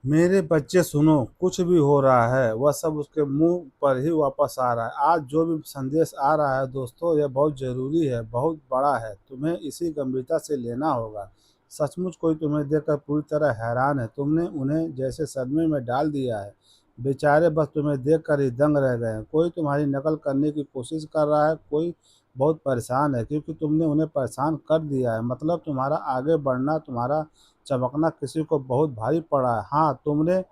मेरे बच्चे सुनो, कुछ भी हो रहा है वह सब उसके मुंह पर ही वापस आ रहा है। आज जो भी संदेश आ रहा है दोस्तों, यह बहुत ज़रूरी है, बहुत बड़ा है, तुम्हें इसी गंभीरता से लेना होगा। सचमुच कोई तुम्हें देखकर पूरी तरह हैरान है, तुमने उन्हें जैसे सदमे में डाल दिया है। बेचारे बस तुम्हें देखकर ही दंग रह गए हैं। कोई तुम्हारी नकल करने की कोशिश कर रहा है, कोई बहुत परेशान है क्योंकि तुमने उन्हें परेशान कर दिया है। मतलब तुम्हारा आगे बढ़ना, तुम्हारा चमकना किसी को बहुत भारी पड़ा है। हाँ, तुमने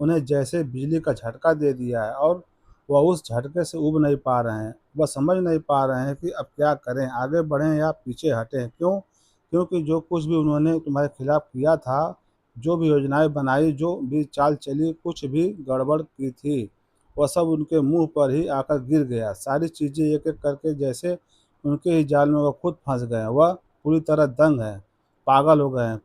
उन्हें जैसे बिजली का झटका दे दिया है और वह उस झटके से ऊब नहीं पा रहे हैं। वह समझ नहीं पा रहे हैं कि अब क्या करें, आगे बढ़ें या पीछे हटें। क्यों? क्योंकि जो कुछ भी उन्होंने तुम्हारे खिलाफ किया था, जो भी योजनाएँ बनाई, जो भी चाल चली, कुछ भी गड़बड़ की थी, वह सब उनके मुँह पर ही आकर गिर गया। सारी चीज़ें एक-एक करके जैसे उनके ही जाल में वह खुद फँस गए हैं। वह पूरी तरह दंग हैं, पागल हो गए हैं।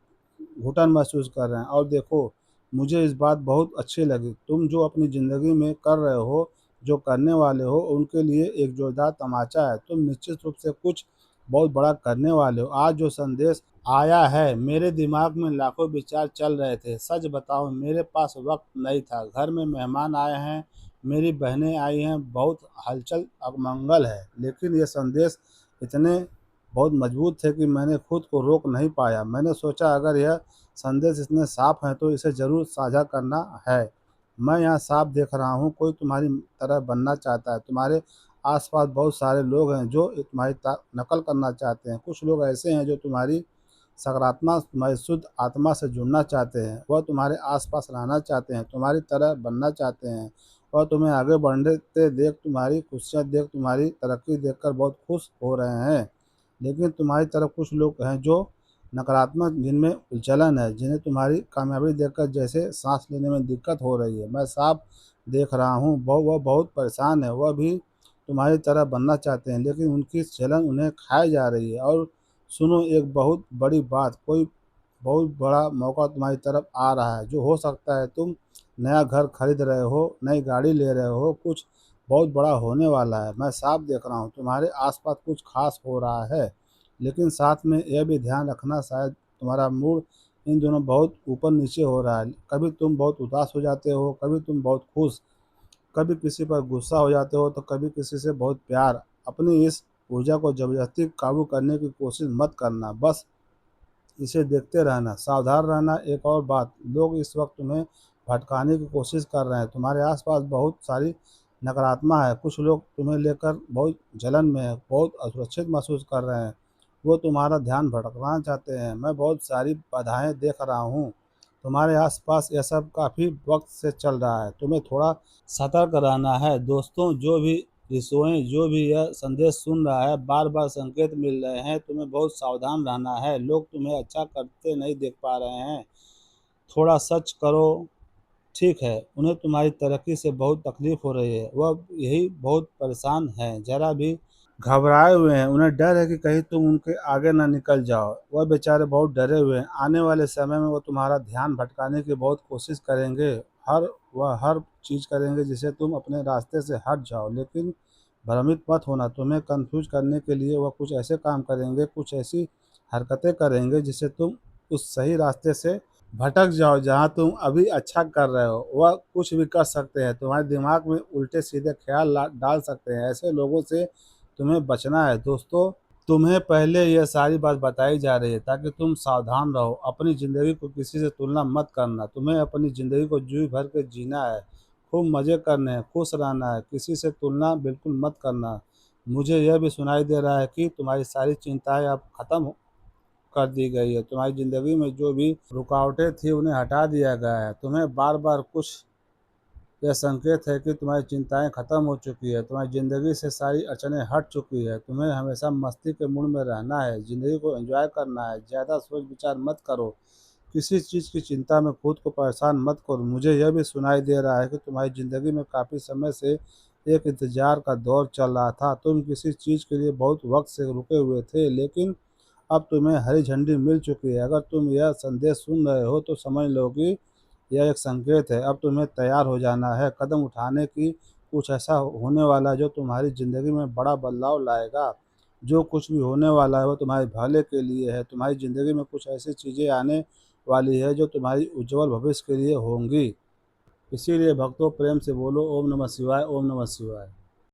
घुटन महसूस कर रहे हैं। और देखो, मुझे इस बात बहुत अच्छी लगी, तुम जो अपनी ज़िंदगी में कर रहे हो, जो करने वाले हो, उनके लिए एक जोरदार तमाचा है। तुम निश्चित रूप से कुछ बहुत बड़ा करने वाले हो। आज जो संदेश आया है, मेरे दिमाग में लाखों विचार चल रहे थे। सच बताऊं, मेरे पास वक्त नहीं था। घर में मेहमान आए हैं, मेरी बहनें आई हैं, बहुत हलचल अमंगल है। लेकिन ये संदेश इतने बहुत मजबूत थे कि मैंने खुद को रोक नहीं पाया। मैंने सोचा अगर यह संदेश इतने साफ हैं तो इसे ज़रूर साझा करना है। मैं यहाँ साफ देख रहा हूँ, कोई तुम्हारी तरह बनना चाहता है। तुम्हारे आसपास बहुत सारे लोग हैं जो तुम्हारी नकल करना चाहते हैं। कुछ लोग ऐसे हैं जो तुम्हारी सकारात्मक, तुम्हारी शुद्ध आत्मा से जुड़ना चाहते हैं। वह तुम्हारे आसपास रहना चाहते हैं, तुम्हारी तरह बनना चाहते हैं और तुम्हें आगे बढ़ते देख, तुम्हारी खुशियाँ देख, तुम्हारी तरक्की देखकर बहुत खुश हो रहे हैं। लेकिन तुम्हारी तरफ कुछ लोग हैं जो नकारात्मक, जिनमें जलन है, जिन्हें तुम्हारी कामयाबी देखकर जैसे सांस लेने में दिक्कत हो रही है। मैं साफ देख रहा हूँ, वह बहुत परेशान है। वह भी तुम्हारी तरह बनना चाहते हैं, लेकिन उनकी जलन उन्हें खाए जा रही है। और सुनो, एक बहुत बड़ी बात, कोई बहुत बड़ा मौका तुम्हारी तरफ आ रहा है। जो हो सकता है तुम नया घर खरीद रहे हो, नई गाड़ी ले रहे हो, कुछ बहुत बड़ा होने वाला है। मैं साफ देख रहा हूँ तुम्हारे आसपास कुछ खास हो रहा है। लेकिन साथ में यह भी ध्यान रखना, शायद तुम्हारा मूड इन दोनों बहुत ऊपर नीचे हो रहा है। कभी तुम बहुत उदास हो जाते हो, कभी तुम बहुत खुश, कभी किसी पर गुस्सा हो जाते हो तो कभी किसी से बहुत प्यार। अपनी इस ऊर्जा को जबरदस्ती काबू करने की कोशिश मत करना, बस इसे देखते रहना, सावधान रहना। एक और बात, लोग इस वक्त तुम्हें भटकाने की कोशिश कर रहे हैं। तुम्हारे आसपास बहुत सारी नकारात्मक है। कुछ लोग तुम्हें लेकर बहुत जलन में है, बहुत असुरक्षित महसूस कर रहे हैं। वो तुम्हारा ध्यान भटकाना चाहते हैं। मैं बहुत सारी बाधाएं देख रहा हूँ तुम्हारे आसपास। यह सब काफ़ी वक्त से चल रहा है, तुम्हें थोड़ा सतर्क रहना है। दोस्तों, जो भी रिसोएं, जो भी यह संदेश सुन रहा है, बार बार संकेत मिल रहे हैं, तुम्हें बहुत सावधान रहना है। लोग तुम्हें अच्छा करते नहीं देख पा रहे हैं, थोड़ा सच करो। ठीक है, उन्हें तुम्हारी तरक्की से बहुत तकलीफ हो रही है, वह यही बहुत परेशान हैं, जरा भी घबराए हुए हैं। उन्हें डर है कि कहीं तुम उनके आगे ना निकल जाओ। वह बेचारे बहुत डरे हुए हैं। आने वाले समय में वो तुम्हारा ध्यान भटकाने की बहुत कोशिश करेंगे। हर चीज़ करेंगे जिससे तुम अपने रास्ते से हट जाओ। लेकिन भ्रमित मत होना, तुम्हें कंफ्यूज करने के लिए वह कुछ ऐसे काम करेंगे, कुछ ऐसी हरकतें करेंगे जिससे तुम उस सही रास्ते से भटक जाओ जहाँ तुम अभी अच्छा कर रहे हो। वह कुछ भी कर सकते हैं, तुम्हारे दिमाग में उल्टे सीधे ख्याल डाल सकते हैं। ऐसे लोगों से तुम्हें बचना है। दोस्तों, तुम्हें पहले यह सारी बात बताई जा रही है ताकि तुम सावधान रहो। अपनी ज़िंदगी को किसी से तुलना मत करना। तुम्हें अपनी ज़िंदगी को जी भर के जीना है, खूब मज़े करने हैं, खुश रहना है, किसी से तुलना बिल्कुल मत करना। मुझे यह भी सुनाई दे रहा है कि तुम्हारी सारी चिंताएं अब खत्म कर दी गई है। तुम्हारी ज़िंदगी में जो भी रुकावटें थी उन्हें हटा दिया गया है। तुम्हें बार बार कुछ, यह संकेत है कि तुम्हारी चिंताएं खत्म हो चुकी है। तुम्हारी ज़िंदगी से सारी अड़चनें हट चुकी है। तुम्हें हमेशा मस्ती के मूड में रहना है, ज़िंदगी को एंजॉय करना है। ज़्यादा सोच विचार मत करो, किसी चीज़ की चिंता में खुद को परेशान मत करो। मुझे यह भी सुनाई दे रहा है कि तुम्हारी ज़िंदगी में काफ़ी समय से एक इंतज़ार का दौर चल रहा था। तुम किसी चीज़ के लिए बहुत वक्त से रुके हुए थे, लेकिन अब तुम्हें हरी झंडी मिल चुकी है। अगर तुम यह संदेश सुन रहे हो तो समझ लो कि यह एक संकेत है। अब तुम्हें तैयार हो जाना है कदम उठाने की। कुछ ऐसा होने वाला है जो तुम्हारी ज़िंदगी में बड़ा बदलाव लाएगा। जो कुछ भी होने वाला है वो तुम्हारे भले के लिए है। तुम्हारी ज़िंदगी में कुछ ऐसी चीज़ें आने वाली है जो तुम्हारी उज्जवल भविष्य के लिए होंगी। इसीलिए भक्तों प्रेम से बोलो ओम नमः शिवाय, ओम नमः शिवाय।